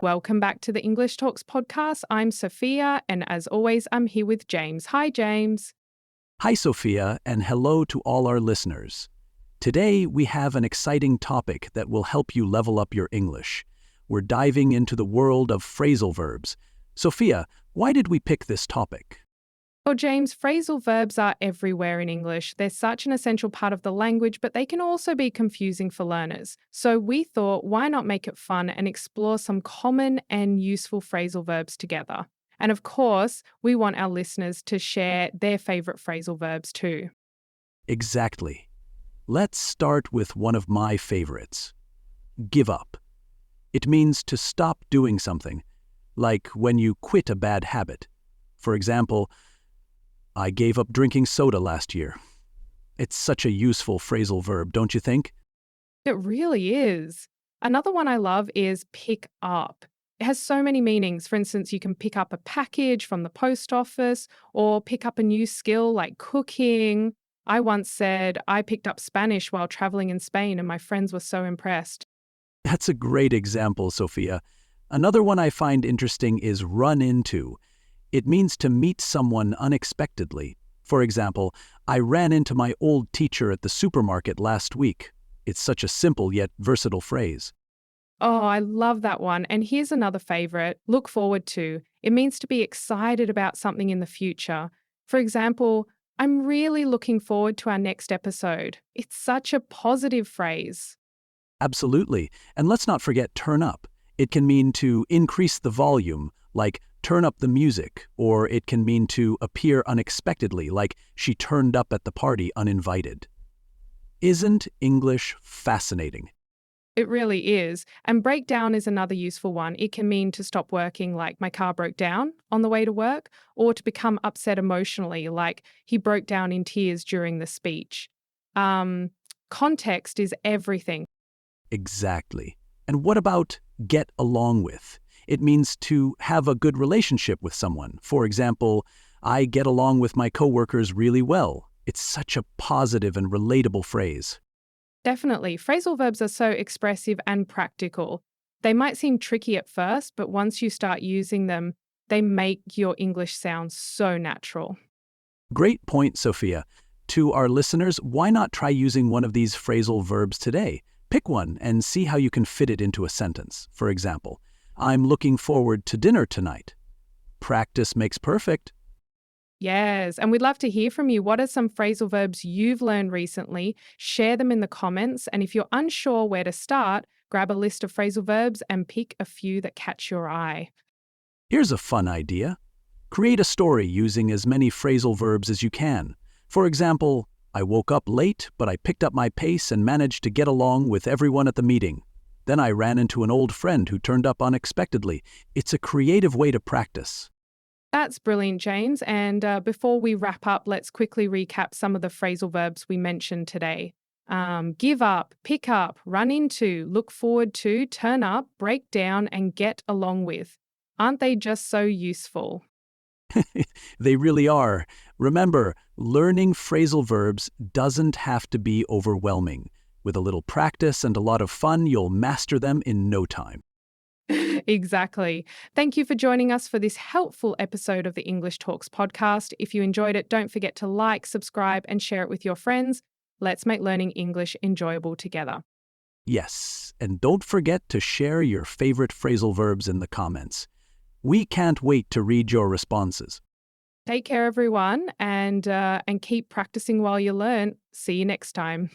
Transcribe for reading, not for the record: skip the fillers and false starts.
Welcome back to the English Talks podcast. I'm Sophia, and as always, I'm here with James. Hi, James. Hi, Sophia, and hello to all our listeners. Today, we have an exciting topic that will help you level up your English. We're diving into the world of phrasal verbs. Sophia, why did we pick this topic? Well, James, phrasal verbs are everywhere in English. They're such an essential part of the language, but they can also be confusing for learners. So we thought, why not make it fun and explore some common and useful phrasal verbs together? And of course, we want our listeners to share their favorite phrasal verbs too. Exactly. Let's start with one of my favorites. Give up. It means to stop doing something, like when you quit a bad habit. For example, I gave up drinking soda last year. It's such a useful phrasal verb, don't you think? It really is. Another one I love is pick up. It has so many meanings. For instance, you can pick up a package from the post office or pick up a new skill like cooking. I once said I picked up Spanish while traveling in Spain and my friends were so impressed. That's a great example, Sophia. Another one I find interesting is run into. It means to meet someone unexpectedly. For example, I ran into my old teacher at the supermarket last week. It's such a simple yet versatile phrase. Oh, I love that one. And here's another favorite, look forward to. It means to be excited about something in the future. For example, I'm really looking forward to our next episode. It's such a positive phrase. Absolutely. And let's not forget turn up. It can mean to increase the volume, like turn up the music, or it can mean to appear unexpectedly, like she turned up at the party uninvited. Isn't English fascinating? It really is. And breakdown is another useful one. It can mean to stop working, like my car broke down on the way to work, or to become upset emotionally, like he broke down in tears during the speech. Context is everything. Exactly. And what about get along with? It means to have a good relationship with someone. For example, I get along with my coworkers really well. It's such a positive and relatable phrase. Definitely. Phrasal verbs are so expressive and practical. They might seem tricky at first, but once you start using them, they make your English sound so natural. Great point, Sophia. To our listeners, why not try using one of these phrasal verbs today? Pick one and see how you can fit it into a sentence. For example, I'm looking forward to dinner tonight. Practice makes perfect. Yes, and we'd love to hear from you. What are some phrasal verbs you've learned recently? Share them in the comments. And if you're unsure where to start, grab a list of phrasal verbs and pick a few that catch your eye. Here's a fun idea. Create a story using as many phrasal verbs as you can. For example, I woke up late, but I picked up my pace and managed to get along with everyone at the meeting. Then I ran into an old friend who turned up unexpectedly. It's a creative way to practice. That's brilliant, James. And before we wrap up, let's quickly recap some of the phrasal verbs we mentioned today. Give up, pick up, run into, look forward to, turn up, break down, and get along with. Aren't they just so useful? They really are. Remember, learning phrasal verbs doesn't have to be overwhelming. With a little practice and a lot of fun, you'll master them in no time. Exactly. Thank you for joining us for this helpful episode of the English Talks podcast. If you enjoyed it, don't forget to like, subscribe, and share it with your friends. Let's make learning English enjoyable together. Yes, and don't forget to share your favorite phrasal verbs in the comments. We can't wait to read your responses. Take care, everyone, and keep practicing while you learn. See you next time.